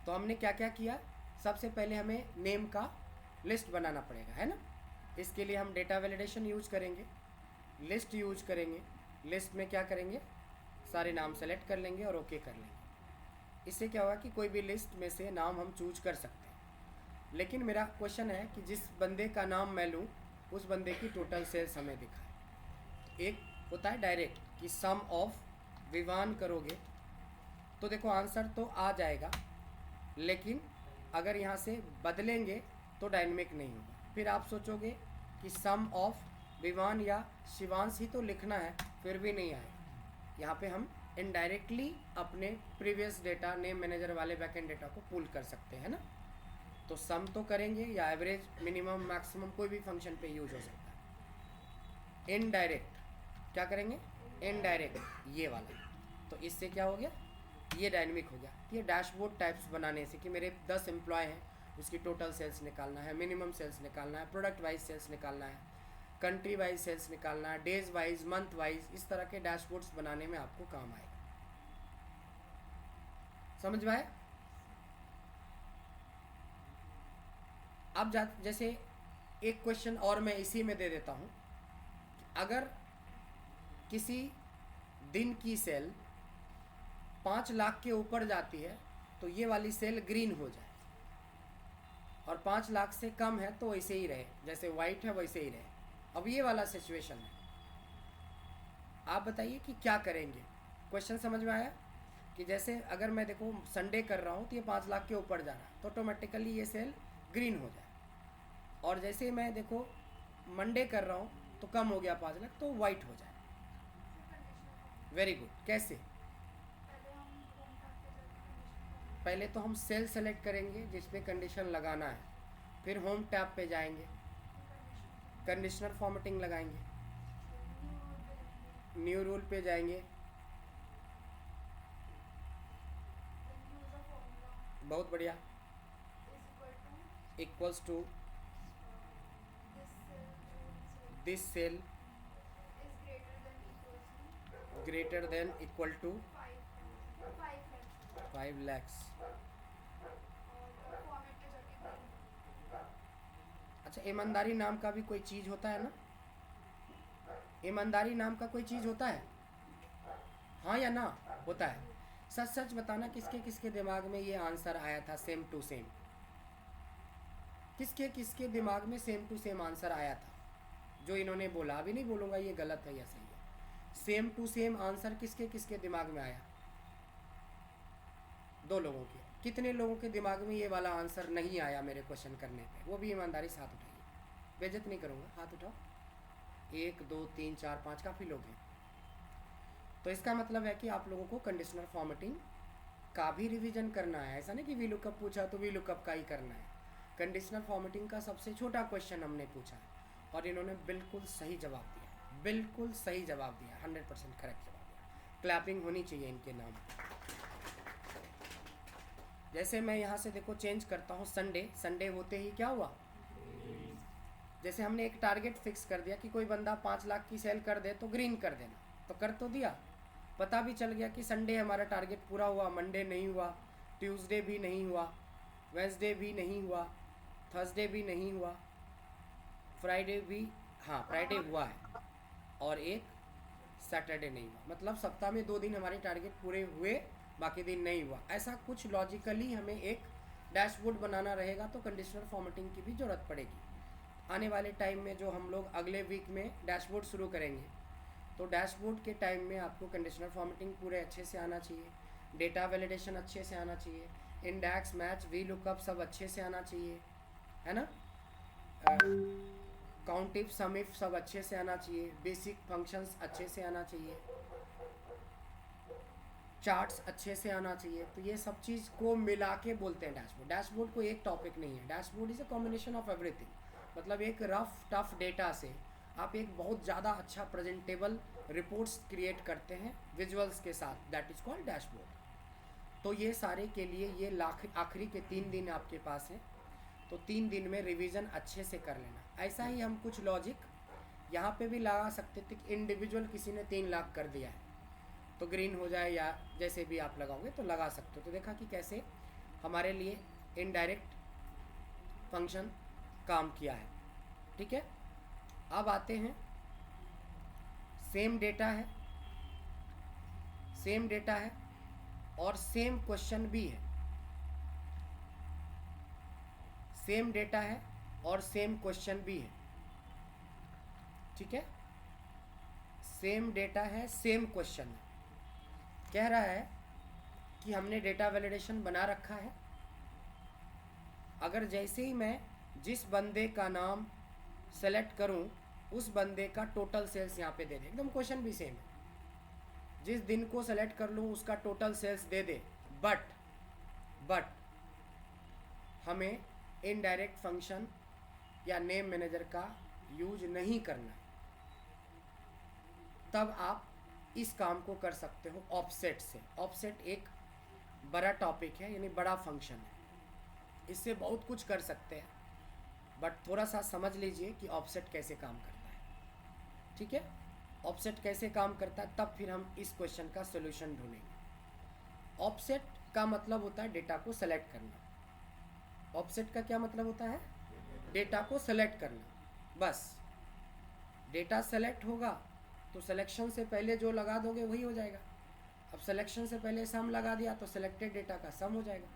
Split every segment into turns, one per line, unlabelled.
तो हमने क्या क्या किया, सबसे पहले हमें नेम का लिस्ट बनाना पड़ेगा, है ना। इसके लिए हम डेटा वैलिडेशन यूज करेंगे, लिस्ट यूज करेंगे। लिस्ट में क्या करेंगे, सारे नाम सेलेक्ट कर लेंगे और ओके कर लेंगे। इससे क्या होगा कि कोई भी लिस्ट में से नाम हम चूज कर सकते हैं। लेकिन मेरा क्वेश्चन है कि जिस बंदे का नाम मैं लूँ उस बंदे की टोटल सेल्स हमें दिखाए। एक होता है डायरेक्ट कि सम ऑफ विवान करोगे तो देखो आंसर तो आ जाएगा, लेकिन अगर यहाँ से बदलेंगे तो डायनेमिक नहीं होगा। फिर आप सोचोगे कि सम ऑफ विवान या शिवांश ही तो लिखना है, फिर भी नहीं आएगा। यहाँ पे हम इनडायरेक्टली अपने प्रीवियस डेटा नेम मैनेजर वाले बैकएंड डेटा को पुल कर सकते हैं ना। तो सम तो करेंगे या एवरेज मिनिमम मैक्सिमम कोई भी फंक्शन पे यूज हो सकता है। इनडायरेक्ट क्या करेंगे, इनडायरेक्ट ये वाला। तो इससे क्या हो गया, ये डायनेमिक हो गया। ये डैशबोर्ड टाइप्स बनाने से कि मेरे 10 एम्प्लॉय हैं, उसकी टोटल सेल्स निकालना है, मिनिमम सेल्स निकालना है, प्रोडक्ट वाइज सेल्स निकालना है, कंट्री वाइज सेल्स निकालना है, डेज वाइज, मंथ वाइज, इस तरह के डैशबोर्ड्स बनाने में आपको काम आएगा। समझ में आया। अब जैसे एक क्वेश्चन और मैं इसी में दे देता हूं, अगर किसी दिन की सेल 5 लाख के ऊपर जाती है तो ये वाली सेल ग्रीन हो जाए, और 5 लाख से कम है तो वैसे ही रहे, जैसे वाइट है वैसे ही रहे। अब ये वाला सिचुएशन है, आप बताइए कि क्या करेंगे। क्वेश्चन समझ में आया कि जैसे अगर मैं देखो संडे कर रहा हूँ तो ये 5 लाख के ऊपर जा रहा है तो ऑटोमेटिकली ये सेल ग्रीन हो जाए, और जैसे मैं देखो मंडे कर रहा हूँ तो कम हो गया 5 लाख तो वाइट हो जाए। Very good. कैसे, पहले तो हम सेल सेलेक्ट करेंगे जिसपे कंडीशन लगाना है, फिर होम टैब पे जाएंगे, कंडीशनर फॉर्मेटिंग लगाएंगे, न्यू रूल पे जाएंगे, बहुत बढ़िया, equals to this cell greater than equal to 5 lakhs। अच्छा, ईमानदारी नाम का भी कोई चीज़ होता है ना, ईमानदारी नाम का कोई चीज़ होता है, हाँ या ना, होता है। सच सच बताना किसके किसके दिमाग में ये आंसर आया था सेम टू सेम, किसके किसके दिमाग में सेम टू सेम आंसर आया था जो इन्होंने बोला। अभी नहीं बोलूँगा ये गलत है या सही है, सेम टू सेम आंसर किसके किसके दिमाग में आया, 2 लोगों के। कितने लोगों के दिमाग में ये वाला आंसर नहीं आया मेरे क्वेश्चन करने पे, वो भी ईमानदारी से हाथ उठाइए, बेइज्जत नहीं करूँगा, हाथ उठाओ। 1 2 3 4 5, काफ़ी लोग हैं। तो इसका मतलब है कि आप लोगों को कंडीशनल फॉर्मेटिंग का भी रिवीजन करना है। ऐसा नहीं कि वी लुकअप पूछा तो वी लुकअप का ही करना है। कंडीशनल फॉर्मेटिंग का सबसे छोटा क्वेश्चन हमने पूछा है और इन्होंने बिल्कुल सही जवाब दिया, बिल्कुल सही जवाब दिया, 100% करेक्ट जवाब दिया। क्लैपिंग होनी चाहिए इनके नाम। जैसे मैं यहाँ से देखो चेंज करता हूँ संडे, संडे होते ही क्या हुआ, जैसे हमने एक टारगेट फिक्स कर दिया कि कोई बंदा 5 लाख की सेल कर दे तो ग्रीन कर देना, तो कर तो दिया। पता भी चल गया कि संडे हमारा टारगेट पूरा हुआ, मंडे नहीं हुआ, ट्यूसडे भी नहीं हुआ, वेंसडे भी नहीं हुआ, थर्सडे भी नहीं हुआ, फ्राइडे भी, हाँ फ्राइडे हुआ है, और एक सैटरडे नहीं हुआ। मतलब सप्ताह में 2 दिन हमारे टारगेट पूरे हुए, बाकी दिन नहीं हुआ। ऐसा कुछ लॉजिकली हमें एक डैशबोर्ड बनाना रहेगा, तो कंडीशनल फॉर्मेटिंग की भी ज़रूरत पड़ेगी। आने वाले टाइम में जो हम लोग अगले वीक में डैशबोर्ड शुरू करेंगे, तो डैशबोर्ड के टाइम में आपको कंडीशनल फॉर्मेटिंग पूरे अच्छे से आना चाहिए, डेटा वैलिडेशन अच्छे से आना चाहिए, इंडेक्स मैच वी लुकअप सब अच्छे से आना चाहिए, है ना, काउंट इफ सम इफ सब अच्छे से आना चाहिए, बेसिक फंक्शंस अच्छे से आना चाहिए, चार्ट्स अच्छे से आना चाहिए। तो ये सब चीज़ को मिला के बोलते हैं डैशबोर्ड। डैशबोर्ड को एक टॉपिक नहीं है, dashboard is a combination of everything. मतलब एक रफ टफ डेटा से आप एक बहुत ज़्यादा अच्छा प्रेजेंटेबल रिपोर्ट्स क्रिएट करते हैं विजुअल्स के साथ, दैट इज़ कॉल्ड डैशबोर्ड। तो ये सारे के लिए ये आखिरी के 3 दिन आपके पास हैं, तो 3 दिन में रिवीजन अच्छे से कर लेना। ऐसा ही हम कुछ लॉजिक यहाँ पे भी लगा सकते थे कि इंडिविजुअल किसी ने 3 लाख कर दिया है तो ग्रीन हो जाए, या जैसे भी आप लगाओगे तो लगा सकते हो। तो देखा कि कैसे हमारे लिए इनडायरेक्ट फंक्शन काम किया है। ठीक है, अब आते हैं, सेम डेटा है, सेम डेटा है और सेम क्वेश्चन भी है। सेम डेटा है और सेम क्वेश्चन भी है। ठीक है, सेम डेटा है, सेम क्वेश्चन है। कह रहा है कि हमने डेटा वैलिडेशन बना रखा है, अगर जैसे ही मैं जिस बंदे का नाम सेलेक्ट करूं उस बंदे का टोटल सेल्स यहाँ पे दे दे, एकदम क्वेश्चन भी सेम है, जिस दिन को सेलेक्ट कर लूँ उसका टोटल सेल्स दे दे, बट हमें इनडायरेक्ट फंक्शन या नेम मैनेजर का यूज नहीं करना है, तब आप इस काम को कर सकते हो ऑफसेट से। ऑफसेट एक बड़ा टॉपिक है, यानी बड़ा फंक्शन है, इससे बहुत कुछ कर सकते हैं, बट थोड़ा सा समझ लीजिए कि ऑफसेट कैसे काम करता है। ठीक है, ऑफसेट कैसे काम करता है, तब फिर हम इस क्वेश्चन का सोल्यूशन ढूंढेंगे। ऑफसेट का मतलब होता है डेटा को सेलेक्ट करना। ऑफसेट का क्या मतलब होता है? डेटा को सेलेक्ट करना। बस डेटा सेलेक्ट होगा तो सिलेक्शन से पहले जो लगा दोगे वही हो जाएगा। अब सिलेक्शन से पहले सम लगा दिया तो सिलेक्टेड डेटा का सम हो जाएगा।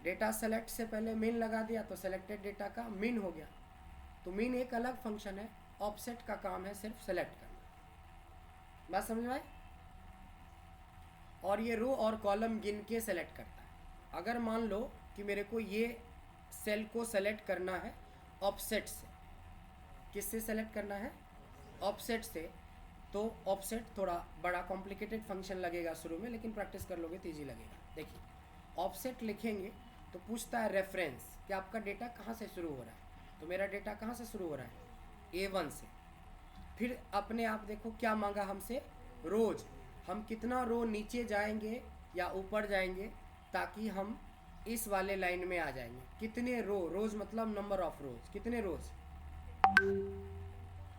डेटा सेलेक्ट से पहले मिन लगा दिया तो सिलेक्टेड डेटा का मिन हो गया। तो मिन एक अलग फंक्शन है, ऑफसेट का काम है सिर्फ सेलेक्ट करना। बात समझ में आए? और ये रो और कॉलम गिन के सेलेक्ट करता है। अगर मान लो कि मेरे को ये सेल को सेलेक्ट करना है ऑफसेट से, किससे सेलेक्ट करना है? ऑफसेट से। तो ऑफसेट थोड़ा बड़ा कॉम्प्लिकेटेड फंक्शन लगेगा शुरू में, लेकिन प्रैक्टिस कर लोगे तो ईजी लगेगा। देखिए, ऑफसेट लिखेंगे तो पूछता है रेफरेंस कि आपका डेटा कहाँ से शुरू हो रहा है। तो मेरा डेटा कहाँ से शुरू हो रहा है? A1 से। फिर अपने आप देखो क्या मांगा हमसे? रोज। हम कितना रो नीचे जाएंगे या ऊपर जाएंगे ताकि हम इस वाले लाइन में आ जाएंगे। कितने रो? रोज मतलब नंबर ऑफ रोज। कितने रोज?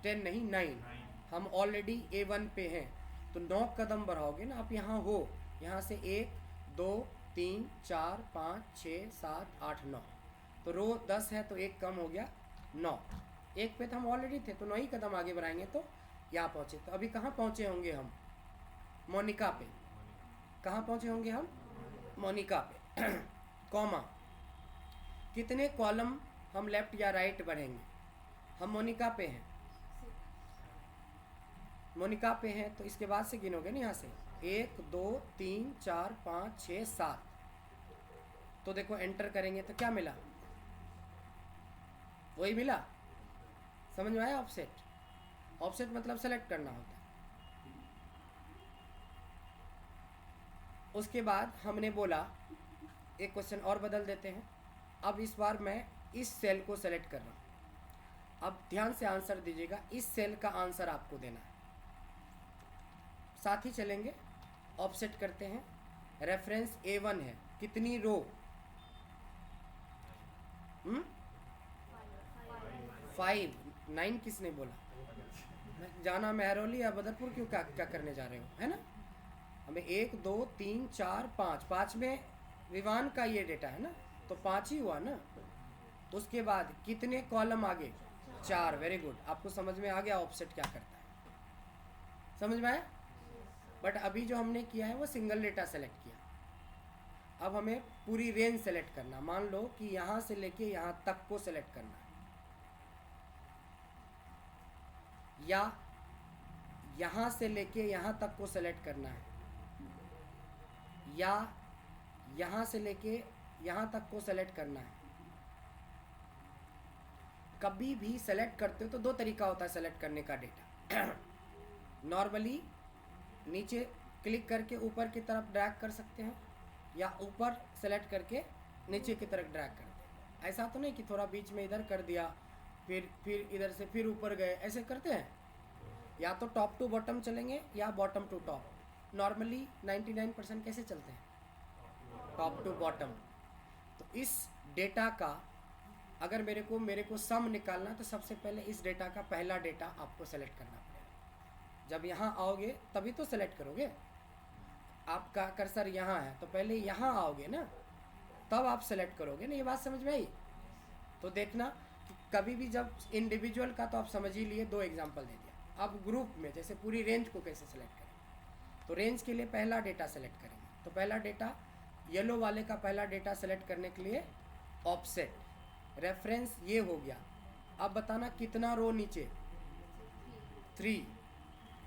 10 नहीं, 9। हम ऑलरेडी A1 पे हैं तो 9 कदम बढ़ाओगे ना आप। यहाँ हो, यहाँ से 1 2 3 4 5 6 7 8 9। तो रो 10 है तो एक कम हो गया 9। एक पे तो हम ऑलरेडी थे तो 9 ही कदम आगे बढ़ाएंगे तो यहाँ पहुँचे। तो अभी कहाँ पहुँचे होंगे हम? मोनिका पे। कहाँ पहुँचे होंगे हम? मोनिका पे। कॉमा। कितने कॉलम हम लेफ्ट या राइट बढ़ेंगे? हम मोनिका पे हैं, मोनिका पे हैं तो इसके बाद से गिनोगे ना, यहाँ से 1 2 3 4 5 6 7। तो देखो एंटर करेंगे तो क्या मिला? वही मिला। समझ में आया? ऑफसेट। ऑफसेट मतलब सेलेक्ट करना होता है। उसके बाद हमने बोला एक क्वेश्चन और बदल देते हैं। अब इस बार मैं इस सेल को सेलेक्ट कर रहा हूँ। अब ध्यान से आंसर दीजिएगा, इस सेल का आंसर आपको देना है। साथ ही चलेंगे, ऑफसेट करते हैं। रेफरेंस A1 है, कितनी रो? 5। 9 किसने बोला? जाना महरौली या बदरपुर क्यों? क्या करने जा रहे हो, है ना? हमें 1 2 3 4 5, 5 में विवान का ये डेटा है ना, तो 5 ही हुआ ना। उसके बाद कितने कॉलम आगे? 4। वेरी गुड, आपको समझ में आ गया ऑफसेट क्या करता है। समझ में आया? बट अभी जो हमने किया है वो सिंगल डेटा सेलेक्ट किया। अब हमें पूरी रेंज सेलेक्ट करना। मान लो कि यहाँ से लेके यहाँ तक को सेलेक्ट करना है, या यहाँ से लेके यहाँ तक को सेलेक्ट करना है, या यहाँ से लेके यहाँ तक को सेलेक्ट करना है। कभी भी सेलेक्ट करते हो तो 2 तरीका होता है सेलेक्ट करने का डेटा। नॉर्मली नीचे क्लिक करके ऊपर की तरफ ड्रैग कर सकते हैं, या ऊपर सेलेक्ट करके नीचे की तरफ ड्रैग करते हैं। ऐसा तो नहीं कि थोड़ा बीच में इधर कर दिया फिर इधर से फिर ऊपर गए, ऐसे करते हैं। या तो टॉप टू बॉटम चलेंगे या बॉटम टू टॉप। नॉर्मली 99% कैसे चलते हैं? Top to bottom. तो इस डेटा का अगर मेरे को सम निकालना है तो सबसे पहले इस डेटा का पहला डेटा आपको सेलेक्ट करना पड़ेगा। जब यहाँ आओगे तभी तो सेलेक्ट करोगे। आपका कर्सर यहाँ है तो पहले यहाँ आओगे ना, तब आप सेलेक्ट करोगे ना। ये बात समझ में आई? तो देखना कि कभी भी जब इंडिविजुअल का तो आप समझ ही लिए, 2 एग्जाम्पल दे दिया। अब ग्रुप में जैसे पूरी रेंज को कैसे सेलेक्ट करें, तो रेंज के लिए पहला डेटा सेलेक्ट करेंगे। तो पहला डेटा येलो वाले का पहला डेटा सेलेक्ट करने के लिए ऑफसेट रेफरेंस ये हो गया। अब बताना कितना रो नीचे, 3,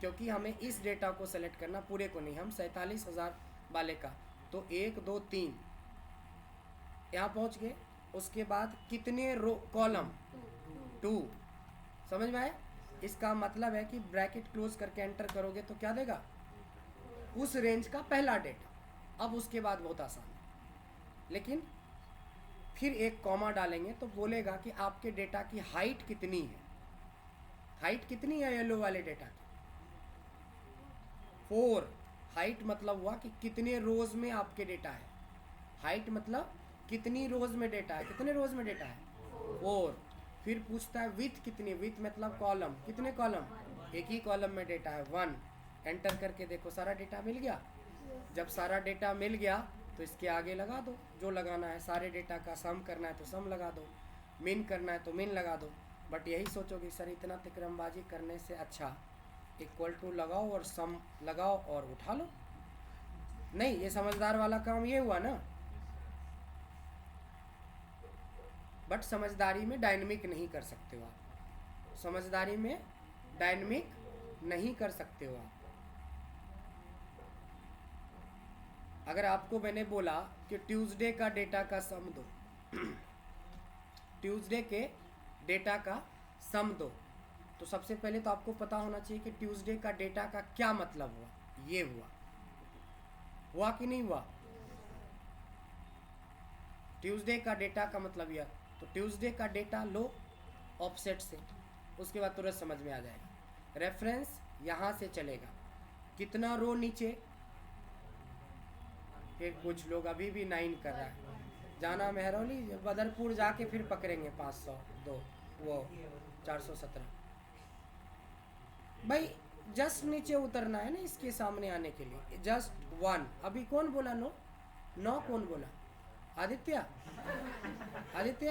क्योंकि हमें इस डेटा को सेलेक्ट करना, पूरे को नहीं, हम 47,000 वाले का। तो 1 2 3 यहाँ पहुँच गए। उसके बाद कितने रो कॉलम, 2। समझ में आया? इसका मतलब है कि ब्रैकेट क्लोज करके एंटर करोगे तो क्या देगा, उस रेंज का पहला डेटा। अब उसके बाद बहुत आसान है, लेकिन फिर एक कॉमा डालेंगे तो बोलेगा कि आपके डेटा की हाइट कितनी है। हाइट कितनी है येलो वाले डेटा की, 4। हाइट मतलब हुआ कि कितने रोज में आपके डेटा है। हाइट मतलब कितनी रोज में डेटा है, कितने रोज में डेटा है, 4। फिर पूछता है विथ कितनी, विथ मतलब कॉलम, कितने कॉलम, एक ही कॉलम में डेटा है, 1। एंटर करके देखो सारा डेटा मिल गया। जब सारा डेटा मिल गया तो इसके आगे लगा दो जो लगाना है। सारे डेटा का सम करना है तो सम लगा दो, मिन करना है तो मिन लगा दो। बट यही सोचोगे सर इतना तिकरमबाजी करने से अच्छा इक्वल टू लगाओ और सम लगाओ और उठा लो। नहीं, ये समझदार वाला काम ये हुआ ना। बट समझदारी में डायनेमिक नहीं कर सकते हो आप, समझदारी में डायनेमिक नहीं कर सकते हो आप। अगर आपको मैंने बोला कि ट्यूसडे का डेटा का सम दो ट्यूसडे के डेटा का सम दो, तो सबसे पहले तो आपको पता होना चाहिए कि ट्यूसडे का डेटा का क्या मतलब हुआ। ये हुआ कि नहीं हुआ? ट्यूसडे का डेटा का मतलब यह, तो ट्यूसडे का डेटा लो ऑफसेट से, उसके बाद तुरंत समझ में आ जाएगा। रेफरेंस यहाँ से चलेगा, कितना रो नीचे। फिर कुछ लोग अभी भी 9 कर रहा है, जाना मेहरौली, बदरपुर जाके फिर पकड़ेंगे 502 वो 417। भाई जस्ट नीचे उतरना है ना इसके सामने आने के लिए, जस्ट 1। अभी कौन बोला नो? कौन बोला? आदित्य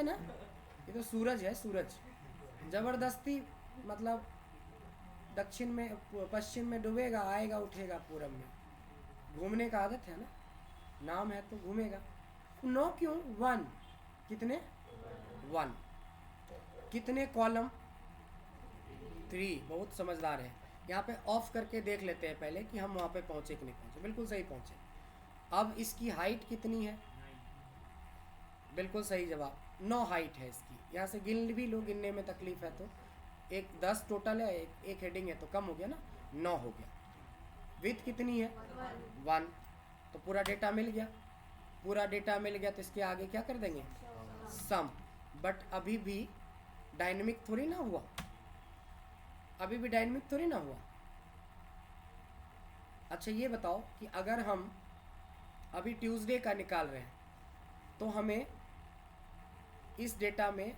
ना, ये तो सूरज है, सूरज जबरदस्ती मतलब दक्षिण में पश्चिम में डूबेगा, आएगा उठेगा पूरब में। घूमने का आदत है ना, नाम है तो घूमेगा। 9 क्यों? 1। कितने? 1। कितने कॉलम? 3। बहुत समझदार है। यहाँ पे ऑफ करके देख लेते हैं पहले कि हम वहाँ पे पहुँचे कि नहीं पहुँचे। बिल्कुल सही पहुँचे। अब इसकी हाइट कितनी है? बिल्कुल सही जवाब, 9 हाइट है इसकी। यहाँ से गिन भी लो, गिनने में तकलीफ है तो 10 टोटल है, एक हेडिंग है तो कम हो गया ना, 9 हो गया। विथ कितनी है? 1। तो पूरा डेटा मिल गया। पूरा डेटा मिल गया तो इसके आगे क्या कर देंगे? सम। बट अभी भी डायनेमिक थोड़ी ना हुआ, अभी भी डायनेमिक थोड़ी ना हुआ। अच्छा ये बताओ कि अगर हम अभी ट्यूसडे का निकाल रहे हैं तो हमें इस डेटा में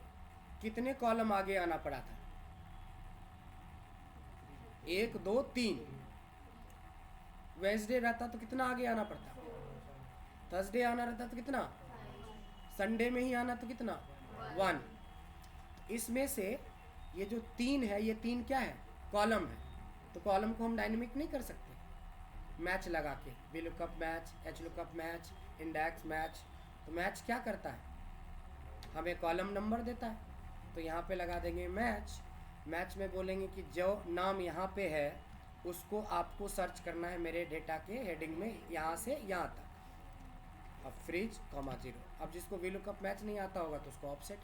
कितने कॉलम आगे आना पड़ा था? 1 2 3। वेडनेसडे रहता तो कितना आगे आना पड़ता? थर्सडे आना रहता तो कितना? संडे में ही आना तो कितना? 1। इसमें से ये जो 3 है, ये 3 क्या है? कॉलम है। तो कॉलम को हम डायनेमिक नहीं कर सकते मैच लगा के, V lookup match, H lookup match, index match. तो मैच क्या करता है? हमें कॉलम नंबर देता है। तो यहाँ पे लगा देंगे मैच। मैच में बोलेंगे कि जो नाम यहाँ पे है उसको आपको सर्च करना है मेरे डेटा के हेडिंग में, यहाँ से यहाँ तक। अब फ्रिज, 0। अब जिसको वी लुकअप मैच नहीं आता होगा तो उसको ऑफसेट।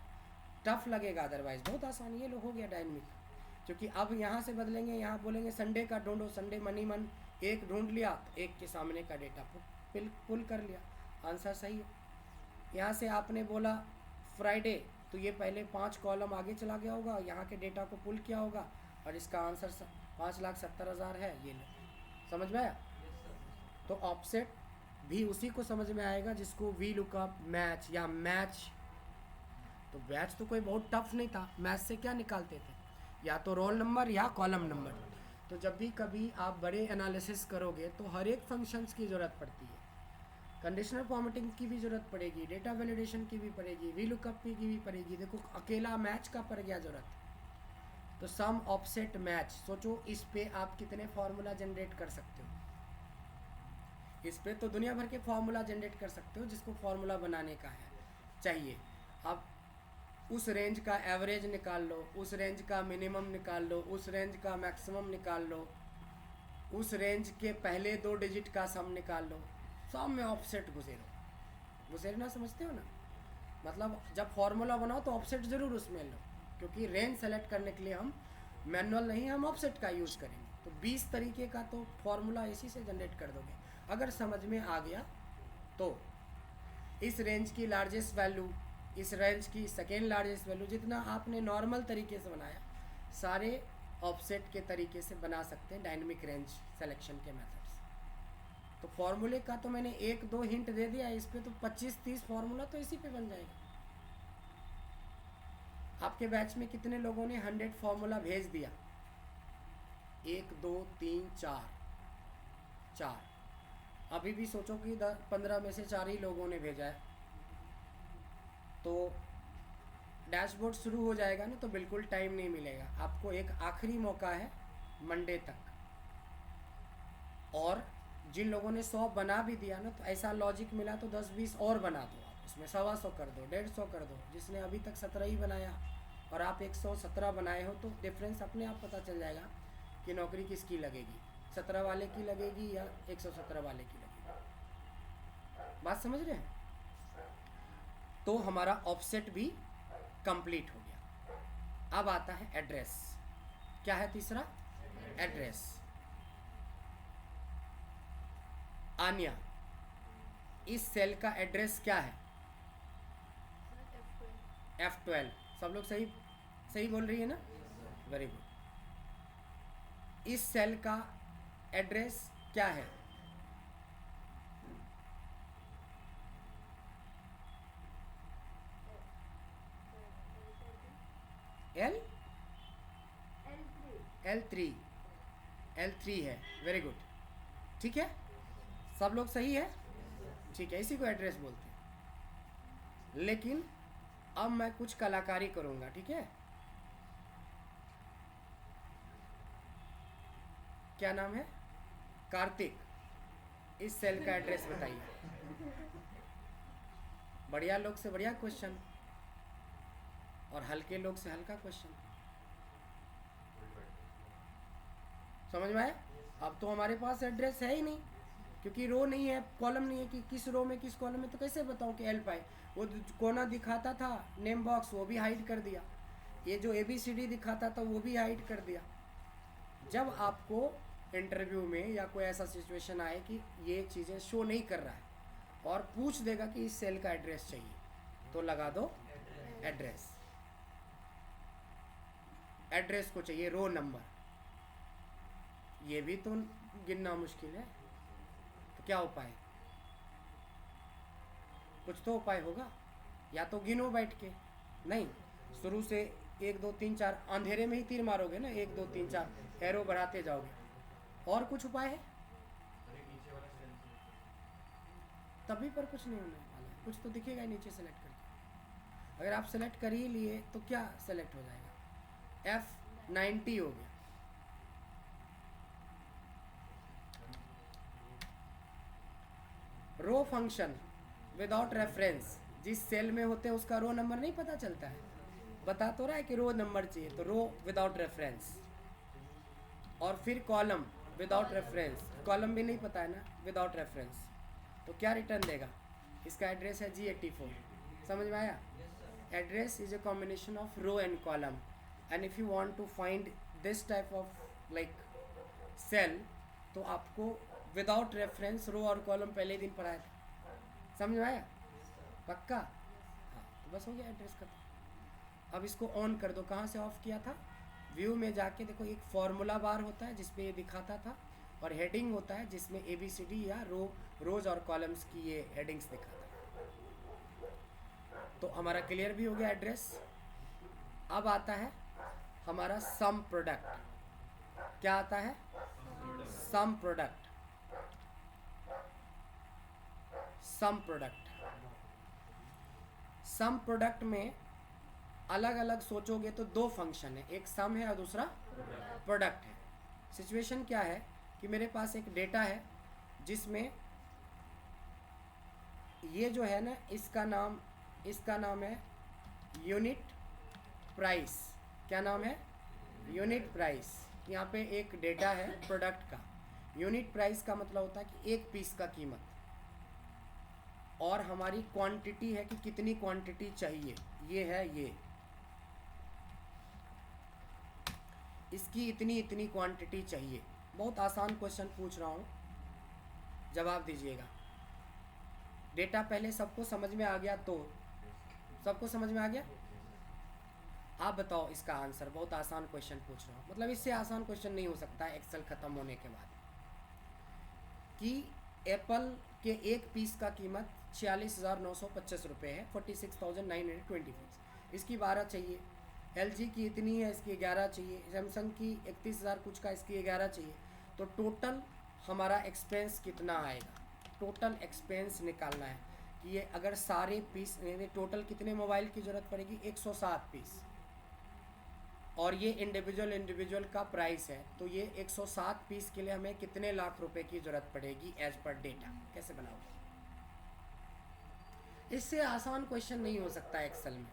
टफ लगेगा, अदरवाइज बहुत आसान। ये लो हो गया डायनेमिक, क्योंकि अब यहाँ से बदलेंगे, यहाँ बोलेंगे संडे का ढूंढो, संडे मनी मन 1 ढूंढ लिया तो 1 के सामने का डेटा पुल कर लिया, आंसर सही है। यहाँ से आपने बोला फ्राइडे, तो ये पहले 5 कॉलम आगे चला गया होगा, यहाँ के डेटा को पुल किया होगा और इसका आंसर 5,70,000 है। ये लो, समझ में आया? तो ऑफसेट भी उसी को समझ में आएगा जिसको वी लुकअप मैच या मैच। तो मैच तो कोई बहुत टफ नहीं था, मैच से क्या निकालते थे? या तो रोल नंबर या कॉलम नंबर। तो जब भी कभी आप बड़े एनालिसिस करोगे तो हर एक फंक्शंस की ज़रूरत पड़ती है। कंडीशनल फॉर्मेटिंग की भी ज़रूरत पड़ेगी, डेटा वैलिडेशन की भी पड़ेगी, वी लुकअप की भी पड़ेगी। देखो अकेला मैच का पड़ गया ज़रूरत, तो सम ऑफसेट मैच, सोचो इस पे आप कितने फार्मूला जनरेट कर सकते हो। इस पे तो दुनिया भर के फार्मूला जनरेट कर सकते हो जिसको फार्मूला बनाने का है चाहिए। आप उस रेंज का एवरेज निकाल लो, उस रेंज का मिनिमम निकाल लो, उस रेंज का मैक्सिमम निकाल लो, उस रेंज के पहले 2 डिजिट का सम निकाल लो, सब में ऑफसेट घुसेरना समझते हो ना। मतलब जब फार्मूला बनाओ तो ऑफसेट ज़रूर उसमें लो, क्योंकि रेंज सेलेक्ट करने के लिए हम मैनुअल नहीं, हम ऑफसेट का यूज़ करेंगे। तो 20 तरीके का तो फार्मूला इसी से जनरेट कर दोगे। अगर समझ में आ गया तो इस रेंज की लार्जेस्ट वैल्यू, इस रेंज की सेकेंड लार्जेस्ट वैल्यू, जितना आपने नॉर्मल तरीके से बनाया सारे ऑफसेट के तरीके से बना सकते हैं डायनेमिक रेंज सिलेक्शन के मेथड्स। तो फार्मूले का तो मैंने 1-2 हिंट दे दिया, इस पे तो 25-30 फार्मूला तो इसी पे बन जाएगा। आपके बैच में कितने लोगों ने 100 फार्मूला भेज दिया? 1 2 3 4। अभी भी सोचो कि 15 में से 4 ही लोगों ने भेजा है, तो डैशबोर्ड शुरू हो जाएगा ना तो बिल्कुल टाइम नहीं मिलेगा आपको। एक आखिरी मौका है मंडे तक, और जिन लोगों ने 100 बना भी दिया ना तो ऐसा लॉजिक मिला तो 10-20 और बना दो आप, उसमें 125 कर दो, 150 कर दो। जिसने अभी तक 17 ही बनाया और आप 117 बनाए हो तो डिफरेंस अपने आप पता चल जाएगा कि नौकरी किसकी लगेगी, 17 वाले की लगेगी या 117 वाले की लगेगी। बात समझ रहे हैं? तो हमारा ऑफसेट भी कंप्लीट हो गया। अब आता है एड्रेस। क्या है तीसरा? एड्रेस। आन्या, इस सेल का एड्रेस क्या है? F12। सब लोग सही सही बोल रही है ना? Very good. इस सेल का एड्रेस क्या है? L3 है। वेरी गुड, ठीक है, सब लोग सही है, ठीक है, इसी को एड्रेस बोलते हैं। लेकिन अब मैं कुछ कलाकारी करूंगा, ठीक है? क्या नाम है? कार्तिक, इस सेल का एड्रेस बताइए। बढ़िया लोग से बढ़िया क्वेश्चन और हल्के लोग से हल्का क्वेश्चन। समझ में आया? अब तो हमारे पास एड्रेस है ही नहीं, क्योंकि रो नहीं है, कॉलम नहीं है कि किस रो में किस कॉलम में, तो कैसे बताऊं कि एल पाई? वो कोना दिखाता था नेम बॉक्स, वो भी हाइड कर दिया। ये जो ABCD दिखाता था वो भी हाइड कर दिया। जब आपको इंटरव्यू में या कोई ऐसा सिचुएशन आए कि ये चीज़ें शो नहीं कर रहा है और पूछ देगा कि इस सेल का एड्रेस चाहिए, तो लगा दो एड्रेस। एड्रेस को चाहिए रो नंबर, ये भी तो गिनना मुश्किल है, तो क्या उपाय? कुछ तो उपाय होगा, या तो गिनो बैठ के, नहीं शुरू से 1 2 3 4, अंधेरे में ही तीर मारोगे ना, 1 2 3 4 एरो बढ़ाते जाओगे। और कुछ उपाय है? तभी पर कुछ नहीं होने वाला है, कुछ तो दिखेगा ही नीचे सेलेक्ट करके। अगर आप सेलेक्ट कर ही लिए तो क्या सेलेक्ट हो जाएगा? F90 हो गया। रो फंक्शन विदाउट रेफरेंस, जिस सेल में होते हैं उसका रो नंबर नहीं पता चलता है, बता तो रहा है कि रो नंबर चाहिए, तो रो विदाउट रेफरेंस। और फिर कॉलम विदाउट रेफरेंस, कॉलम भी नहीं पता है ना, विदाउट रेफरेंस, तो क्या रिटर्न देगा? इसका एड्रेस है G84। समझ में आया? Address is a combination of row and column, and if you want to find this type of like cell, तो आपको विदाउट रेफरेंस रो और कॉलम पहले ही दिन पढ़ाया था। समझ में आया? पक्का? हाँ, तो बस हो गया एड्रेस का। अब इसको ऑन कर दो। कहाँ से ऑफ किया था? व्यू में जाके देखो, एक फॉर्मूला बार होता है जिसपे ये दिखाता था, और हेडिंग होता है जिसमें ABCD या रोज और कॉलम्स की ये हेडिंग्स दिखाता है। तो हमारा क्लियर भी हो गया एड्रेस। अब आता है हमारा सम प्रोडक्ट। क्या आता है? Some product. Some product. Some product में अलग अलग सोचोगे तो दो फंक्शन है, एक सम है और दूसरा प्रोडक्ट है। सिचुएशन क्या है कि मेरे पास एक डेटा है जिसमें ये जो है ना, इसका नाम है यूनिट प्राइस। क्या नाम है? Unit price. यहाँ पे एक डेटा है प्रोडक्ट का। यूनिट प्राइस का मतलब होता है कि एक पीस का कीमत, और हमारी क्वांटिटी है कि कितनी क्वांटिटी चाहिए, ये है ये, इसकी इतनी इतनी क्वांटिटी चाहिए। बहुत आसान क्वेश्चन पूछ रहा हूँ, जवाब दीजिएगा। डेटा पहले सबको समझ में आ गया तो? सबको समझ में आ गया? आप बताओ इसका आंसर। बहुत आसान क्वेश्चन पूछ रहा हूँ, मतलब इससे आसान क्वेश्चन नहीं हो सकता है एक्सेल ख़त्म होने के बाद। कि एप्पल के एक पीस का कीमत 46,925 रुपये है, 46,926। इसकी 12 चाहिए। LG की इतनी है, इसकी 11 चाहिए। सैमसंग की 31,000 कुछ का, इसकी 11 चाहिए। तो टोटल हमारा एक्सपेंस कितना आएगा? टोटल एक्सपेंस निकालना है कि ये अगर सारे पीस, टोटल कितने मोबाइल की ज़रूरत पड़ेगी? 107 पीस। और ये इंडिविजुअल का प्राइस है, तो ये 107 पीस के लिए हमें कितने लाख रुपए की ज़रूरत पड़ेगी एज पर डेटा? कैसे बनाओगे? इससे आसान क्वेश्चन नहीं हो सकता एक्सेल में।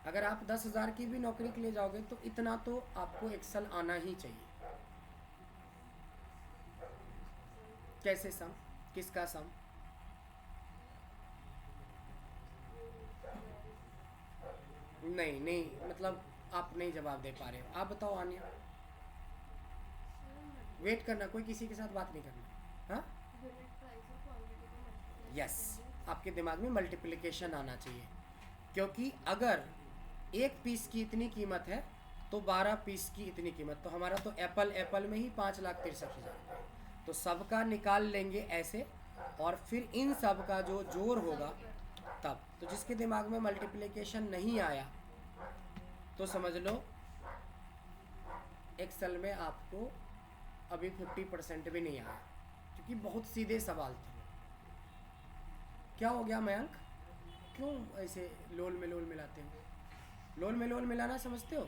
अगर आप 10,000 की भी नौकरी के लिए जाओगे तो इतना तो आपको एक्सेल आना ही चाहिए। कैसे सम? किसका सम? नहीं, मतलब आप नहीं जवाब दे पा रहे हो। आप बताओ आन्या। वेट करना, कोई किसी के साथ बात नहीं करना। हाँ, यस, आपके दिमाग में मल्टीप्लिकेशन आना चाहिए। क्योंकि अगर एक पीस की इतनी कीमत है तो 12 पीस की इतनी कीमत, तो हमारा तो एप्पल में ही 5,63,000। तो सबका निकाल लेंगे ऐसे, और फिर इन सब का जो जोड़ होगा तब। तो जिसके दिमाग में मल्टीप्लिकेशन नहीं आया तो समझ लो एक्सेल में आपको अभी 50% भी नहीं आया, क्योंकि बहुत सीधे सवाल थे। क्या हो गया मयंक? क्यों ऐसे लोल में लोल मिलाते हो? लोल में लोल मिलाना समझते हो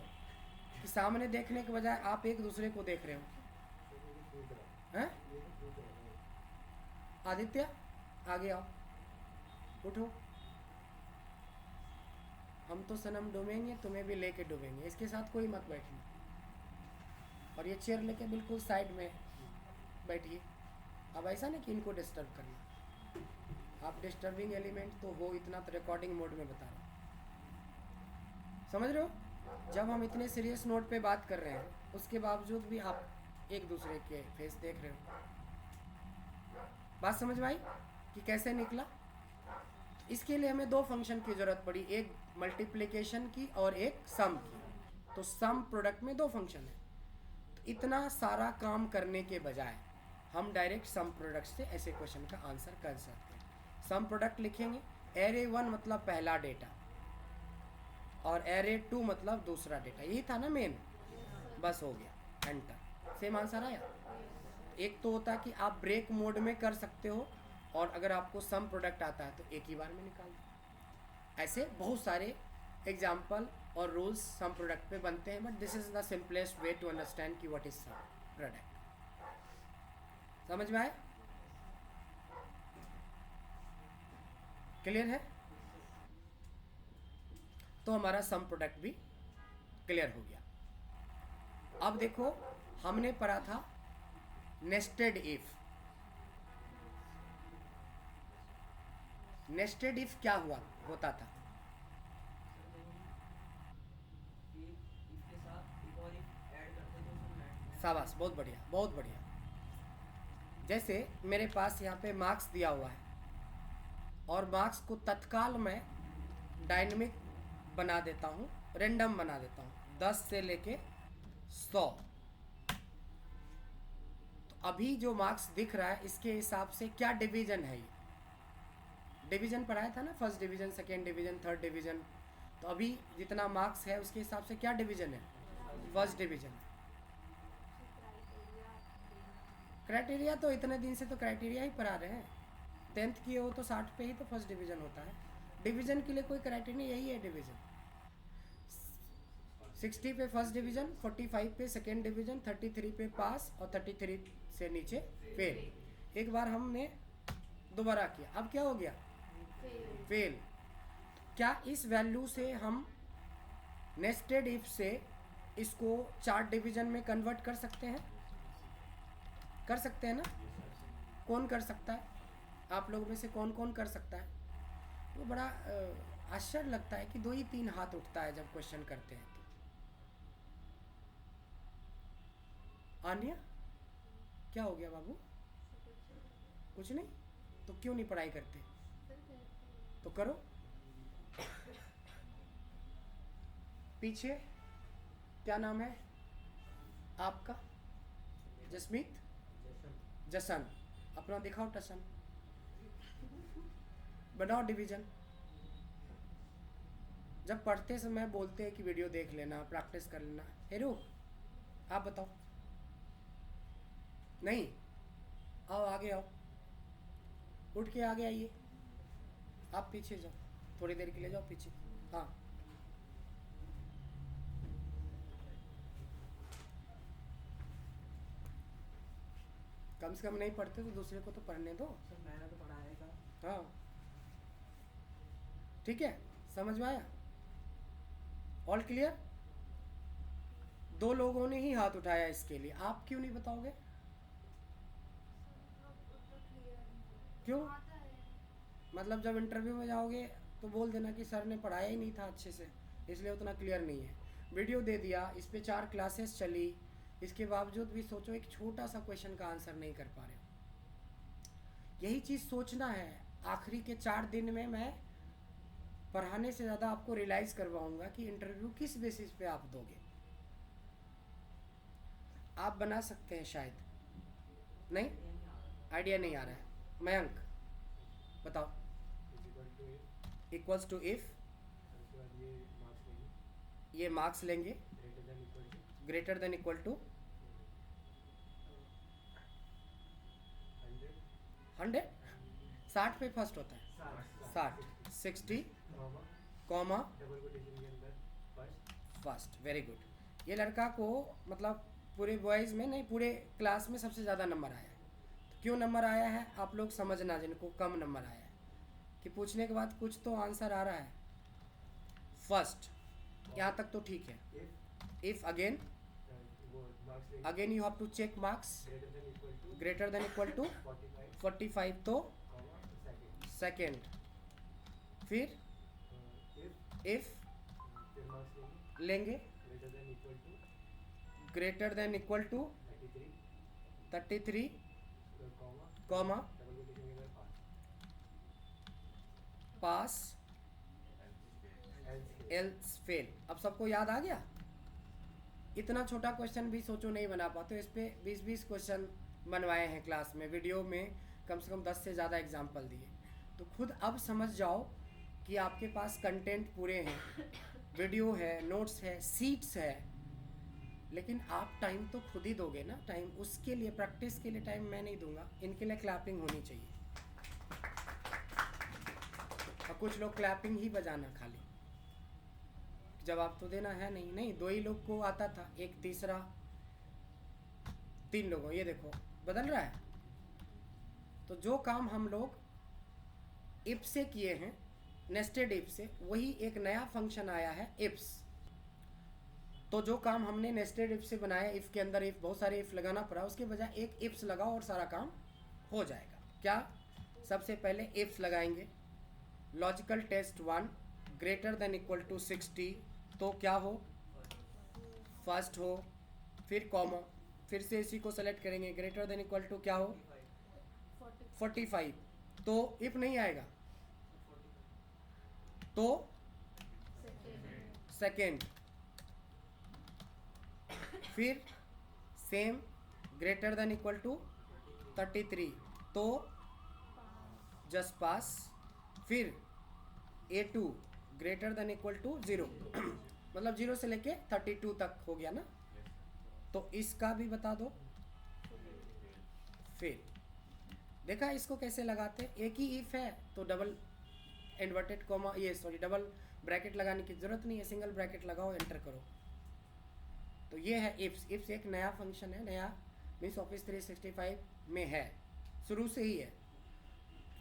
कि सामने देखने के बजाय आप एक दूसरे को देख रहे हो? हैं? आदित्य आगे आओ, उठो। हम तो सनम डूबेंगे, तुम्हें भी लेके डूबेंगे। इसके साथ कोई मत बैठना, और ये चेयर लेके बिल्कुल साइड में बैठिए। अब ऐसा नहीं कि इनको डिस्टर्ब करना। आप डिस्टर्बिंग एलिमेंट तो हो, इतना तो रिकॉर्डिंग मोड में बता रहा हूँ। समझ रहे हो? जब हम इतने सीरियस नोट पे बात कर रहे हैं उसके बावजूद भी आप एक दूसरे के फेस देख रहे हो। बात समझ में आई कि कैसे निकला? इसके लिए हमें दो फंक्शन की ज़रूरत पड़ी, एक मल्टीप्लिकेशन की और एक सम की। तो सम प्रोडक्ट में दो फंक्शन है। तो इतना सारा काम करने के बजाय हम डायरेक्ट सम प्रोडक्ट से ऐसे क्वेश्चन का आंसर कर सकते हैं। सम प्रोडक्ट लिखेंगे, एरे 1 मतलब पहला डेटा, और एरे 2 मतलब दूसरा डेटा। यही था ना मेन? बस हो गया, एंटर। सेम आंसर आया। एक तो होता है कि आप ब्रेक मोड में कर सकते हो, और अगर आपको सम प्रोडक्ट आता है तो एक ही बार में निकाल दो। ऐसे बहुत सारे एग्जाम्पल और रूल्स सम प्रोडक्ट पे बनते हैं, but this is the simplest way to understand कि व्हाट इज सम प्रोडक्ट। समझ में आए? क्लियर है? तो हमारा सम प्रोडक्ट भी क्लियर हो गया। अब देखो, हमने पढ़ा था नेस्टेड इफ। नेस्टेड इफ क्या होता था? शाबाश, बहुत बढ़िया, बहुत बढ़िया। जैसे मेरे पास यहाँ पे मार्क्स दिया हुआ है, और मार्क्स को तत्काल मैं डायनेमिक बना देता हूँ, रेंडम बना देता हूँ, 10 से लेके 100। तो अभी जो मार्क्स दिख रहा है इसके हिसाब से क्या डिवीजन है? ये डिवीजन पढ़ाया था ना, first division, second division, third division. तो अभी जितना मार्क्स है उसके हिसाब से क्या डिवीजन है? First division. क्राइटेरिया तो इतने दिन से तो क्राइटेरिया ही पढ़ा रहे हैं। 10th किए हो तो 60 पे ही तो फर्स्ट डिवीज़न होता है। डिवीज़न के लिए कोई क्राइटेरिया नहीं, यही है डिवीज़न। 60 पे फर्स्ट डिवीज़न, 45 पे सेकेंड डिवीज़न, 33 पे पास और 33 से नीचे फेल। एक बार हमने दोबारा किया, अब क्या हो गया? फेल। क्या इस वैल्यू से हम नेस्टेड इफ से इसको 4 डिवीज़न में कन्वर्ट कर सकते हैं? कर सकते हैं ना? कौन कर सकता है? आप लोगों में से कौन कौन कर सकता है? तो बड़ा आश्चर्य लगता है कि 2 ही 3 हाथ उठता है जब क्वेश्चन करते हैं। तो आन्या, क्या हो गया बाबू? कुछ नहीं? तो क्यों नहीं पढ़ाई करते? तो करो। पीछे क्या नाम है आपका? जसमीत? जसन। अपना दिखाओ टसन। बनाओ डिवीजन। जब पढ़ते समय बोलते हैं कि वीडियो देख लेना, प्रैक्टिस कर लेना। हेरू, आप बताओ। नहीं? आओ आगे आओ, उठ के आगे आइए। आप पीछे जाओ, थोड़ी देर के लिए जाओ पीछे। हाँ, कम से कम नहीं पढ़ते तो दूसरे को तो पढ़ने दो।
सर मैंने तो पढ़ाएगा।
हाँ, ठीक है, समझ में आया? All clear? 2 लोगों ने ही हाथ उठाया इसके लिए, आप क्यों नहीं बताओगे? क्यों? मतलब जब इंटरव्यू में जाओगे तो बोल देना कि सर ने पढ़ाया ही नहीं था अच्छे से, इसलिए उतना क्लियर नहीं है। वीडियो दे दिया, इस पे 4 क्लासेस चली, इसके बावजूद भी सोचो एक छोटा सा क्वेश्चन का आंसर नहीं कर पा रहे हो। यही चीज़ सोचना है। आखिरी के 4 दिन में मैं पढ़ाने से ज़्यादा आपको रियलाइज़ करवाऊंगा कि इंटरव्यू किस बेसिस पे आप दोगे। आप बना सकते हैं शायद। नहीं? आइडिया नहीं आ रहा है। मयंक बताओ। इक्वल्स टू इफ, ये मार्क्स लेंगे, ग्रेटर देन इक्वल टू 100। 60 पे फर्स्ट होता है, 60, 60 कॉमा फर्स्ट। Very good. ये लड़का को मतलब पूरे बॉयज़ में नहीं, पूरे क्लास में सबसे ज़्यादा नंबर आया है। तो क्यों नंबर आया है आप लोग समझना, जिनको कम नंबर आया है, कि पूछने के बाद कुछ तो आंसर आ रहा है। फर्स्ट, यहाँ तक तो ठीक है। If again you have to check marks greater than equal to 45 तो सेकेंड, फिर इफ लेंगे greater than equal to 33 comma pass else fail. अब सबको याद आ गया? इतना छोटा क्वेश्चन भी सोचो नहीं बना पाते, इस पे 20-20 क्वेश्चन बनवाए हैं क्लास में, वीडियो में कम से कम 10 से ज़्यादा एग्जाम्पल दिए। तो खुद अब समझ जाओ कि आपके पास कंटेंट पूरे हैं, वीडियो है, नोट्स है, सीट्स है, लेकिन आप टाइम तो खुद ही दोगे ना। टाइम उसके लिए, प्रैक्टिस के लिए टाइम मैं नहीं दूंगा। इनके लिए क्लैपिंग होनी चाहिए, और कुछ लोग क्लैपिंग ही बजाना खाली। जवाब तो देना है नहीं। नहीं, 2 ही लोग को आता था, एक तीसरा, 3 लोगों, ये देखो बदल रहा है। तो जो काम हम लोग इफ से किए हैं, नेस्टेड इफ से, वही एक नया फंक्शन आया है इफ्स। तो जो काम हमने नेस्टेड इफ से बनाया, इफ के अंदर इफ, बहुत सारे इफ लगाना पड़ा, उसके बजाय एक इफ्स लगाओ और सारा काम हो जाएगा। क्या? सबसे पहले इफ्स लगाएंगे। Logical test 1 greater than equal to 60 तो क्या हो? फर्स्ट हो। फिर कॉमा, फिर से इसी को सेलेक्ट करेंगे, ग्रेटर देन इक्वल टू क्या हो? 45 तो इफ नहीं आएगा, तो सेकेंड। फिर same, greater than equal to 33 तो जस्ट पास। फिर A2 greater than equal to 0 मतलब 0 से लेके 32 तक हो गया ना। तो इसका भी बता दो। फिर देखा इसको कैसे लगाते हैं, एक ही इफ है तो double inverted comma double bracket लगाने की जरूरत नहीं है, सिंगल ब्रैकेट लगाओ, एंटर करो। तो ये है इफ्स। इफ्स एक नया फंक्शन है, नया मीन्स ऑफिस 365 में है, शुरू से ही है,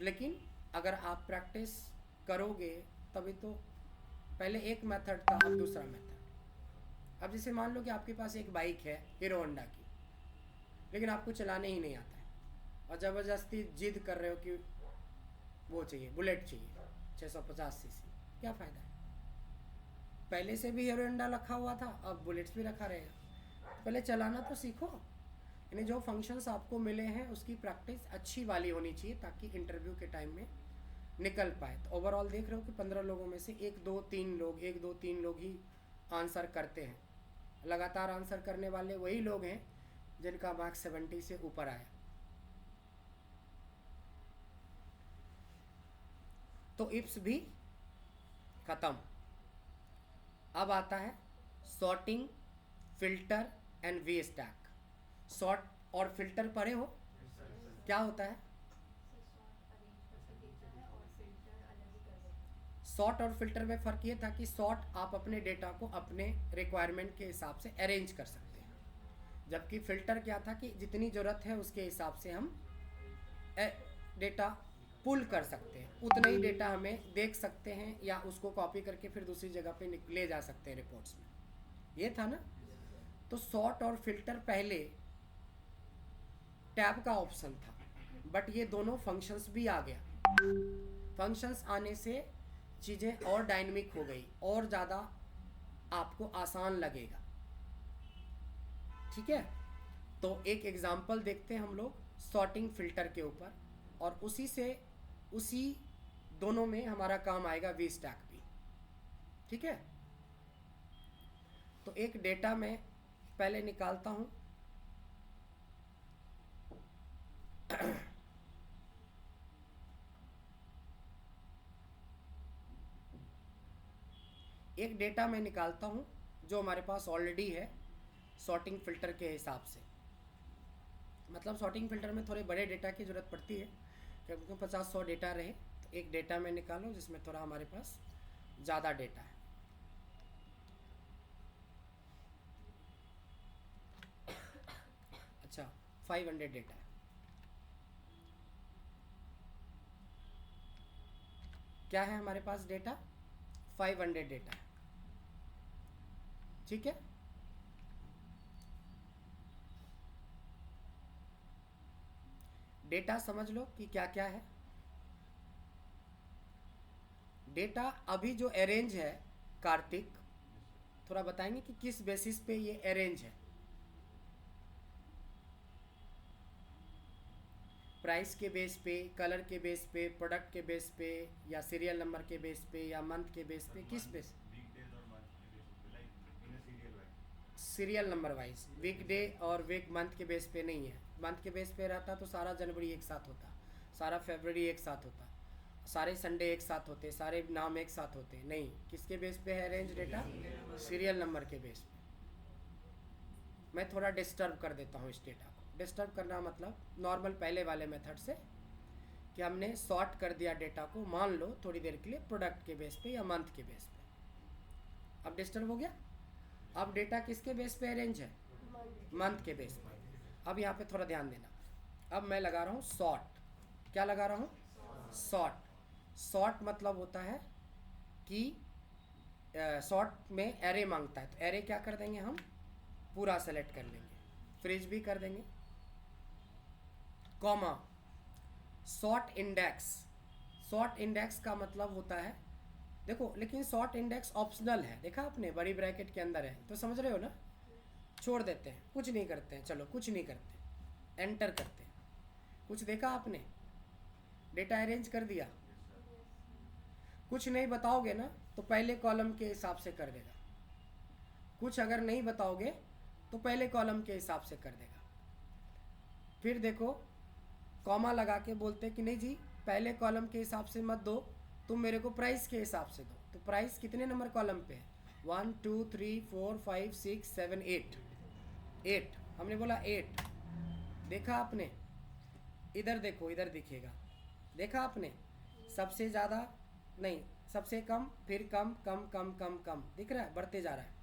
लेकिन अगर आप प्रैक्टिस करोगे तभी तो। पहले एक मेथड था, अब दूसरा मेथड। अब जैसे मान लो कि आपके पास एक बाइक है हीरो होंडा की, लेकिन आपको चलाने ही नहीं आता है और ज़बरदस्ती जिद कर रहे हो कि वो चाहिए, बुलेट चाहिए 650 सीसी, क्या फ़ायदा है? पहले से भी हीरो होंडा रखा हुआ था, अब बुलेट्स भी रखा रहेगा। पहले चलाना तो सीखो। यानी जो फंक्शंस आपको मिले हैं उसकी प्रैक्टिस अच्छी वाली होनी चाहिए ताकि इंटरव्यू के टाइम में निकल पाए। तो ओवरऑल देख रहे हो कि 15 लोगों में से 1 2 3 लोग ही आंसर करते हैं। लगातार आंसर करने वाले वही लोग हैं जिनका मार्क्स 70 से ऊपर आया। तो इफ्स भी खत्म। अब आता है sorting, filter and we stack. Sort और फिल्टर पढ़े हो, क्या होता है? सॉर्ट और फिल्टर में फ़र्क ये था कि सॉर्ट आप अपने डेटा को अपने रिक्वायरमेंट के हिसाब से अरेंज कर सकते हैं, जबकि फिल्टर क्या था कि जितनी ज़रूरत है उसके हिसाब से हम डेटा पुल कर सकते हैं, उतना ही डेटा हमें देख सकते हैं या उसको कॉपी करके फिर दूसरी जगह पे ले जा सकते हैं रिपोर्ट्स में। ये था ना। तो सॉर्ट और फिल्टर पहले टैब का ऑप्शन था, बट ये दोनों फंक्शंस भी आ गया। फंक्शंस आने से चीज़ें और डायनेमिक हो गई और ज़्यादा आपको आसान लगेगा। ठीक है, तो एक एग्जांपल देखते हैं हम लोग सॉर्टिंग फिल्टर के ऊपर, और उसी दोनों में हमारा काम आएगा वी स्टैक भी। ठीक है, तो एक डेटा में पहले निकालता हूँ एक डेटा में निकालता हूँ जो हमारे पास ऑलरेडी है सॉर्टिंग फिल्टर के हिसाब से। मतलब सॉर्टिंग फिल्टर में थोड़े बड़े डेटा की ज़रूरत पड़ती है, क्योंकि 50-100 डेटा रहे तो एक डेटा में निकालो जिसमें थोड़ा हमारे पास ज़्यादा डेटा है। अच्छा, 500 डेटा है। क्या है हमारे पास डेटा? 500 डेटा है। ठीक है, डेटा समझ लो कि क्या क्या है। डेटा अभी जो अरेंज है, कार्तिक थोड़ा बताएंगे कि किस बेसिस पे ये अरेंज है? प्राइस के बेस पे, कलर के बेस पे, प्रोडक्ट के बेस पे, या सीरियल नंबर के बेस पे, या मंथ के बेस पे? किस base? Serial number wise, week day और वीक मंथ के बेस पे नहीं है। मंथ के बेस पे रहता तो सारा जनवरी एक साथ होता, सारा फरवरी एक साथ होता, सारे संडे एक साथ होते, सारे नाम एक साथ होते। नहीं, किसके बेस पे है अरेंज डेटा? सीरियल नंबर के बेस पे। मैं थोड़ा डिस्टर्ब कर देता हूँ इस डेटा को। डिस्टर्ब करना मतलब नॉर्मल पहले वाले मेथड से कि हमने सॉर्ट कर दिया डेटा को, मान लो थोड़ी देर के लिए, प्रोडक्ट के बेस पे या मंथ के बेस पे। अब डिस्टर्ब हो गया। अब डेटा किसके बेस पे अरेंज है? मंथ के बेस पे। अब यहाँ पे थोड़ा ध्यान देना। अब मैं लगा रहा हूँ सॉर्ट। क्या लगा रहा हूँ? सॉर्ट। सॉर्ट मतलब होता है कि सॉर्ट में एरे मांगता है, तो एरे क्या कर देंगे हम? पूरा सेलेक्ट कर लेंगे, फ्रिज भी कर देंगे, comma, sort index. Sort index का मतलब होता है, देखो लेकिन सॉर्ट इंडेक्स ऑप्शनल है, देखा आपने, बड़ी ब्रैकेट के अंदर है, तो समझ रहे हो ना। छोड़ देते हैं, कुछ नहीं करते हैं, चलो कुछ नहीं करते, एंटर करते हैं। कुछ देखा आपने? डेटा अरेंज कर दिया। कुछ नहीं बताओगे ना तो पहले कॉलम के हिसाब से कर देगा, कुछ अगर नहीं बताओगे तो पहले कॉलम के हिसाब से कर देगा। फिर देखो कॉमा लगा के बोलते कि नहीं जी पहले कॉलम के हिसाब से मत दो, तुम मेरे को प्राइस के हिसाब से दो। तो प्राइस कितने नंबर कॉलम पे है? 1 2 3 4 5 6 7 8। हमने बोला 8, देखा आपने? इधर देखो, इधर दिखेगा, देखा आपने, सबसे ज़्यादा नहीं, सबसे कम, फिर कम कम कम कम कम, दिख रहा है, बढ़ते जा रहा है,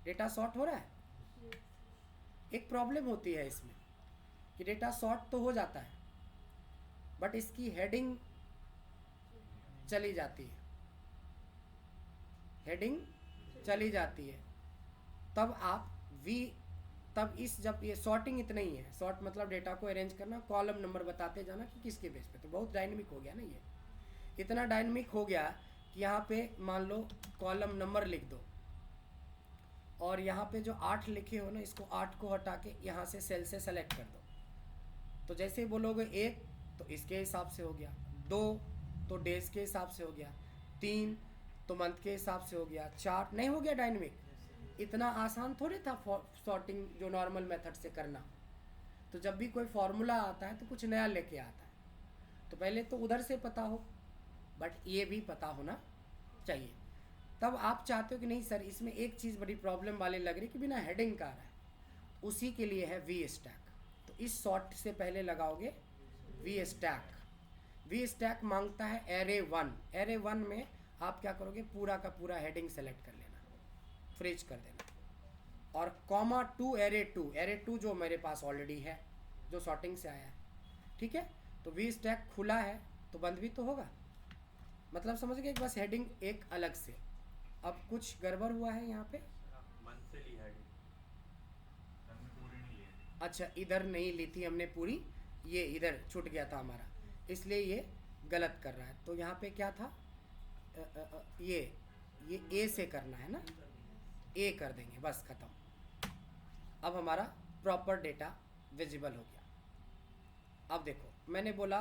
डेटा शॉर्ट हो रहा है। एक प्रॉब्लम होती है इसमें कि डेटा शॉर्ट तो हो जाता है बट इसकी हेडिंग चली जाती है, हेडिंग चली जाती है। तब आप वी तब इस जब ये सॉर्टिंग इतना ही है, सॉर्ट मतलब डेटा को अरेंज करना, कॉलम नंबर बताते जाना कि किसके बेस पे, तो बहुत डायनेमिक हो गया ना ये, इतना डायनेमिक हो गया कि यहाँ पे मान लो कॉलम नंबर लिख दो और यहाँ पे जो 8 लिखे हो ना, इसको 8 को हटा के यहाँ से सेल से सेलेक्ट कर दो, तो जैसे ही बोलोगे 1 तो इसके हिसाब से हो गया, 2 तो डेज के हिसाब से हो गया, 3 तो मंथ के हिसाब से हो गया, 4 नहीं हो गया डायनेमिक। इतना आसान थोड़ी था सॉर्टिंग जो नॉर्मल मेथड से करना। तो जब भी कोई फॉर्मूला आता है तो कुछ नया लेके आता है, तो पहले तो उधर से पता हो बट ये भी पता होना चाहिए। तब आप चाहते हो कि नहीं सर इसमें एक चीज़ बड़ी प्रॉब्लम वाली लग रही कि बिना हेडिंग का आ रहा है, उसी के लिए है वी स्टैक। तो इस सॉर्ट से पहले लगाओगे वी स्टैक। वी स्टैक मांगता है एरे 1, एरे 1 में आप क्या करोगे, पूरा का पूरा हेडिंग सेलेक्ट कर लेना, फ्रीज कर देना, और कॉमा 2 एरे 2, एरे 2 जो मेरे पास ऑलरेडी है, जो सॉर्टिंग से आया है, ठीक है। तो वी स्टैक खुला है तो बंद भी तो होगा, मतलब समझ गए, बस हेडिंग एक अलग से। अब कुछ गड़बड़ हुआ है यहाँ पे, अच्छा इधर नहीं ली थी हमने पूरी, ये इधर छूट गया था हमारा, इसलिए ये गलत कर रहा है। तो यहाँ पे क्या था, ये ए से करना है ना, ए कर देंगे, बस ख़त्म। अब हमारा प्रॉपर डेटा विजिबल हो गया। अब देखो मैंने बोला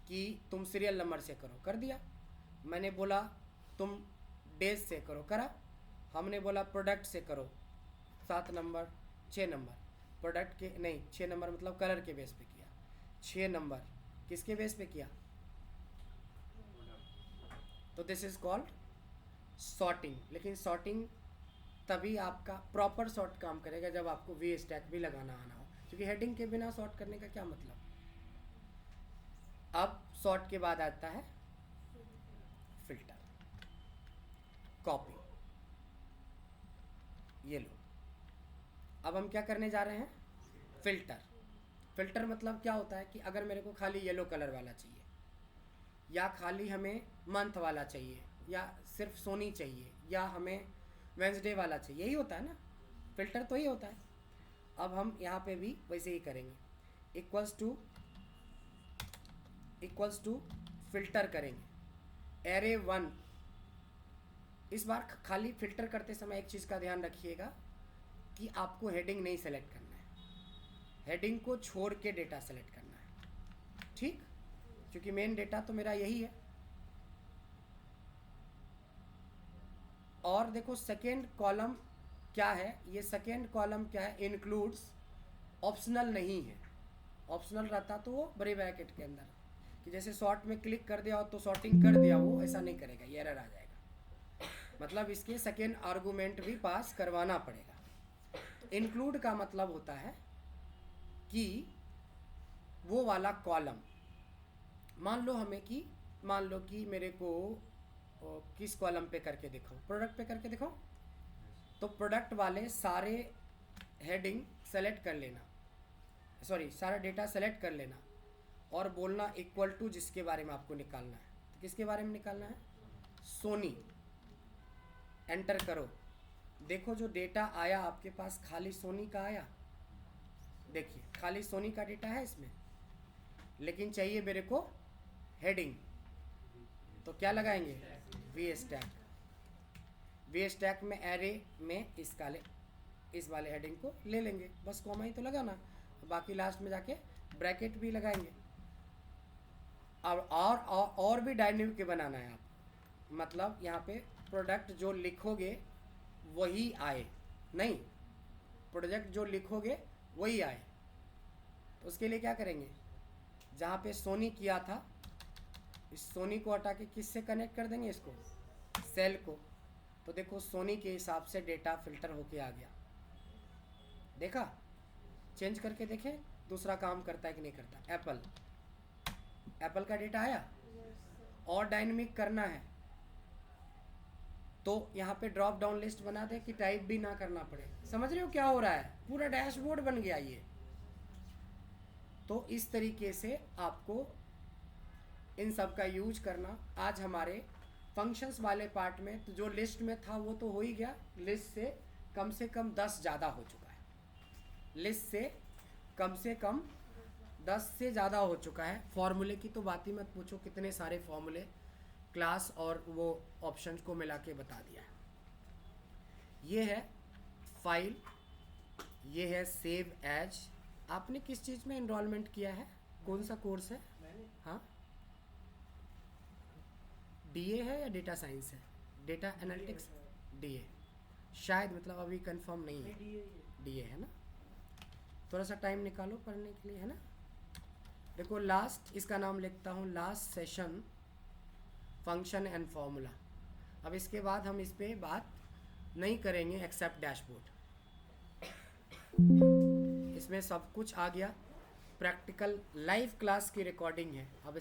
कि तुम सीरियल नंबर से करो, कर दिया। मैंने बोला तुम डेज से करो, करा। हमने बोला प्रोडक्ट से करो, 7 नंबर 6 नंबर, प्रोडक्ट के नहीं 6 नंबर मतलब कलर के बेस पे किया, 6 नंबर किसके बेस पे किया, तो दिस इज कॉल्ड सॉर्टिंग। लेकिन सॉर्टिंग तभी आपका प्रॉपर सॉर्ट काम करेगा जब आपको वी स्टैक भी लगाना आना हो, क्योंकि हेडिंग के बिना सॉर्ट करने का क्या मतलब। अब सॉर्ट के बाद आता है फिल्टर, कॉपी, ये लो। अब हम क्या करने जा रहे हैं, फिल्टर। फिल्टर मतलब क्या होता है कि अगर मेरे को खाली येलो कलर वाला चाहिए, या खाली हमें मंथ वाला चाहिए, या सिर्फ सोनी चाहिए, या हमें वेंसडे वाला चाहिए, यही होता है ना, फिल्टर तो यही होता है। अब हम यहाँ पे भी वैसे ही करेंगे, इक्वल्स टू फिल्टर करेंगे, एरे 1। इस बार खाली फिल्टर करते समय एक चीज़ का ध्यान रखिएगा कि आपको हेडिंग नहीं सेलेक्ट करना है, हेडिंग को छोड़ के डेटा सेलेक्ट करना है, ठीक, क्योंकि मेन डेटा तो मेरा यही है। और देखो सेकेंड कॉलम क्या है, ये सेकेंड कॉलम क्या है, इंक्लूड्स, ऑप्शनल नहीं है। ऑप्शनल रहता तो वो बड़े ब्रैकेट के अंदर, कि जैसे सॉर्ट में क्लिक कर दिया तो सॉर्टिंग कर दिया, वो ऐसा नहीं करेगा, ये एरर आ जाएगा। मतलब इसके सेकेंड आर्गूमेंट भी पास करवाना पड़ेगा। इंक्लूड का मतलब होता है कि वो वाला कॉलम, मान लो कि मेरे को किस कॉलम पे करके दिखाऊं, प्रोडक्ट पे करके दिखाऊं, तो प्रोडक्ट वाले सारे हेडिंग सेलेक्ट कर लेना, सॉरी सारा डेटा सेलेक्ट कर लेना, और बोलना इक्वल टू जिसके बारे में आपको निकालना है। तो किसके बारे में निकालना है, सोनी। एंटर करो, देखो जो डेटा आया आपके पास खाली सोनी का आया, देखिए खाली सोनी का डेटा है इसमें, लेकिन चाहिए मेरे को हेडिंग, तो क्या लगाएंगे, वी स्टैक। वी स्टैक में एरे में इस वाले हेडिंग को ले लेंगे, बस कॉमा ही तो लगाना, बाकी लास्ट में जाके ब्रैकेट भी लगाएंगे। और भी डायनेमिक बनाना है आप, मतलब यहाँ पे प्रोडक्ट जो लिखोगे वही आए, नहीं प्रोडक्ट जो लिखोगे वही आए। तो उसके लिए क्या करेंगे, जहाँ पे सोनी किया था, इस सोनी को हटा के किससे कनेक्ट कर देंगे, इसको सेल को। तो देखो सोनी के हिसाब से डेटा फिल्टर होके आ गया, देखा, चेंज करके देखें दूसरा काम करता है कि नहीं करता। एप्पल, एप्पल का डेटा आया, और डायनेमिक करना है तो यहाँ पे ड्रॉप डाउन लिस्ट बना दे कि टाइप भी ना करना पड़े। समझ रहे हो क्या हो रहा है, पूरा डैशबोर्ड बन गया ये। तो इस तरीके से आपको इन सब का यूज करना। आज हमारे फंक्शंस वाले पार्ट में तो जो लिस्ट में था वो तो हो ही गया, लिस्ट से कम 10 ज़्यादा हो चुका है, लिस्ट से कम 10 से ज़्यादा हो चुका है। फॉर्मूले की तो बात ही मत पूछो, कितने सारे फॉर्मूले क्लास और वो ऑप्शंस को मिला के बता दिया है। ये है फाइल, ये है सेव एज। आपने किस चीज़ में एनरोलमेंट किया है, कौन सा कोर्स है? हाँ, डीए है या डेटा साइंस है? डेटा एनालिटिक्स डीए शायद, मतलब अभी कंफर्म नहीं है। डीए है ना, थोड़ा सा टाइम निकालो पढ़ने के लिए, है ना। देखो लास्ट, इसका नाम लिखता हूँ last session function and formula. अब इसके बाद हम इस पे बात नहीं करेंगे एक्सेप्ट डैशबोर्ड। इसमें सब कुछ आ गया, प्रैक्टिकल लाइव क्लास की रिकॉर्डिंग है। अब